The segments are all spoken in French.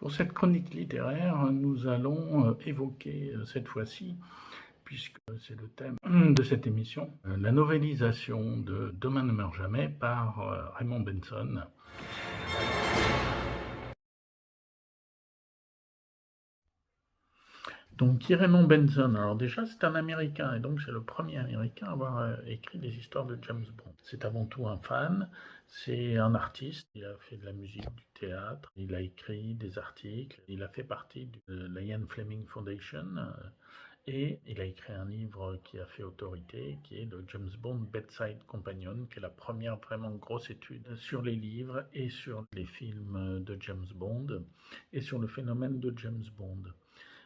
Pour cette chronique littéraire, nous allons évoquer cette fois-ci, puisque c'est le thème de cette émission, la novélisation de Demain ne meurt jamais par Raymond Benson. Donc, qui est Raymond Benson? Alors déjà, c'est un Américain, et donc c'est le premier Américain à avoir écrit des histoires de James Bond. C'est avant tout un fan, c'est un artiste, il a fait de la musique, du théâtre, il a écrit des articles, il a fait partie de la Ian Fleming Foundation, et il a écrit un livre qui a fait autorité, qui est le James Bond Bedside Companion, qui est la première vraiment grosse étude sur les livres et sur les films de James Bond, et sur le phénomène de James Bond.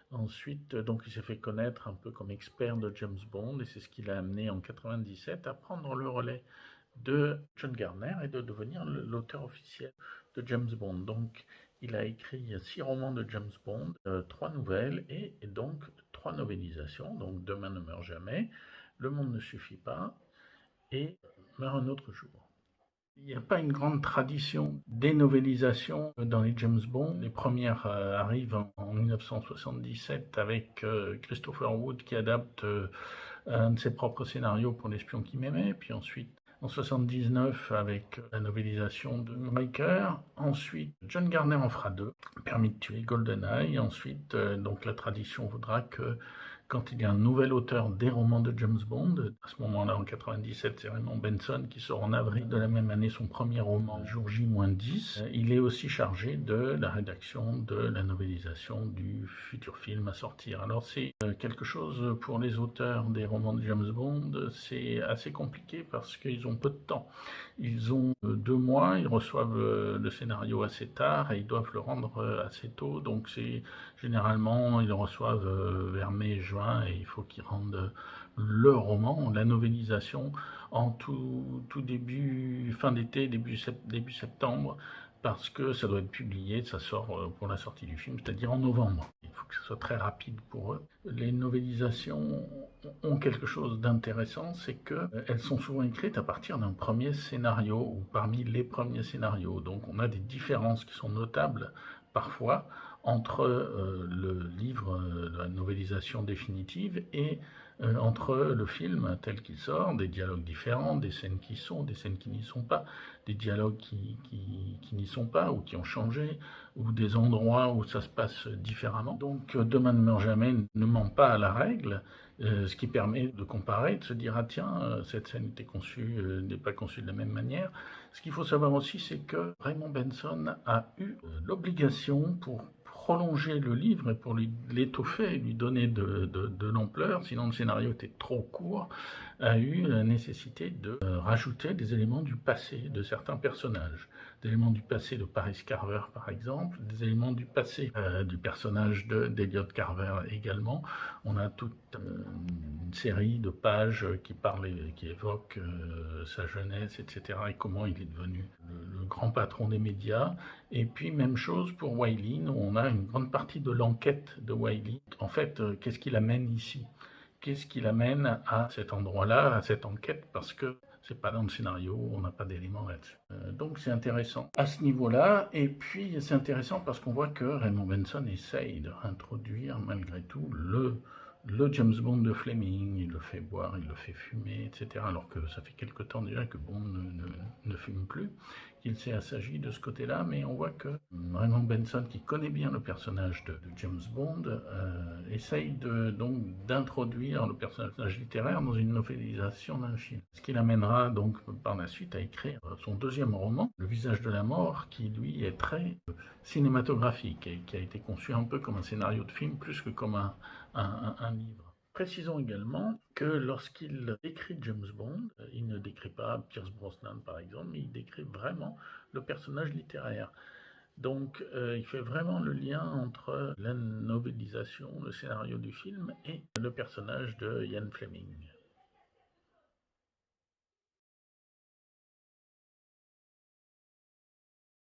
Ensuite, donc, il s'est fait connaître un peu comme expert de James Bond, et c'est ce qui l'a amené en 1997 à prendre le relais de John Gardner et de devenir l'auteur officiel de James Bond. Donc, il a écrit 6 romans de James Bond, 3 nouvelles et donc 3 novélisations. Donc, Demain ne meurt jamais, Le monde ne suffit pas et Meurt un autre jour. Il n'y a pas une grande tradition des novélisations dans les James Bond. Les premières arrivent en 1977 avec Christopher Wood qui adapte un de ses propres scénarios pour L'espion qui m'aimait, puis ensuite en 1979 avec la novélisation de Riker. Ensuite, John Gardner en fera 2, Permis de tuer, GoldenEye. Ensuite, donc la tradition voudra que quand il y a un nouvel auteur des romans de James Bond, à ce moment-là, en 97, c'est Raymond Benson qui sort en avril de la même année son premier roman, Jour J-10. Il est aussi chargé de la rédaction de la novélisation du futur film à sortir. Alors c'est quelque chose pour les auteurs des romans de James Bond, c'est assez compliqué parce qu'ils ont peu de temps. Ils ont 2 mois, ils reçoivent le scénario assez tard et ils doivent le rendre assez tôt, donc c'est généralement ils le reçoivent vers mai-juin et il faut qu'ils rendent le roman, la novélisation en tout début, fin d'été, début septembre, parce que ça doit être publié, ça sort pour la sortie du film, c'est-à-dire en novembre. Il faut que ce soit très rapide pour eux. Les novélisations ont quelque chose d'intéressant, c'est qu'elles sont souvent écrites à partir d'un premier scénario, ou parmi les premiers scénarios. Donc on a des différences qui sont notables parfois entre le livre de la novélisation définitive et entre le film tel qu'il sort, des dialogues différents, des scènes qui sont, des scènes qui n'y sont pas, des dialogues qui n'y sont pas ou qui ont changé, ou des endroits où ça se passe différemment. Donc Demain ne meurt jamais ne ment pas à la règle, ce qui permet de comparer, de se dire ah tiens, cette scène était conçue, n'est pas conçue de la même manière. Ce qu'il faut savoir aussi, c'est que Raymond Benson a eu l'obligation pour prolonger le livre et pour l'étoffer et lui donner de l'ampleur, sinon le scénario était trop court, a eu la nécessité de rajouter des éléments du passé de certains personnages. Des éléments du passé de Paris Carver par exemple, des éléments du passé du personnage d'Elliot Carver également. On a toute une série de pages qui évoquent sa jeunesse, etc. et comment il est devenu le grand patron des médias. Et puis même chose pour Wiley, où on a une grande partie de l'enquête de Wiley. En fait, qu'est-ce qui l'amène ici? Qu'est-ce qui l'amène à cet endroit-là, à cette enquête? Parce que c'est pas dans le scénario, on n'a pas d'éléments là-dessus. Donc c'est intéressant à ce niveau-là, et puis c'est intéressant parce qu'on voit que Raymond Benson essaye de réintroduire malgré tout le James Bond de Fleming, il le fait boire, il le fait fumer, etc. Alors que ça fait quelque temps déjà que Bond ne fume plus, qu'il s'agit de ce côté-là, mais on voit que Raymond Benson, qui connaît bien le personnage de James Bond, essaye donc d'introduire le personnage littéraire dans une novélisation d'un film. Ce qui l'amènera donc par la suite à écrire son deuxième roman, Le visage de la mort, qui lui est très cinématographique et qui a été conçu un peu comme un scénario de film plus que comme un livre. Précisons également que lorsqu'il décrit James Bond, il ne décrit pas Pierce Brosnan par exemple, mais il décrit vraiment le personnage littéraire. Donc il fait vraiment le lien entre la novélisation, le scénario du film et le personnage de Ian Fleming.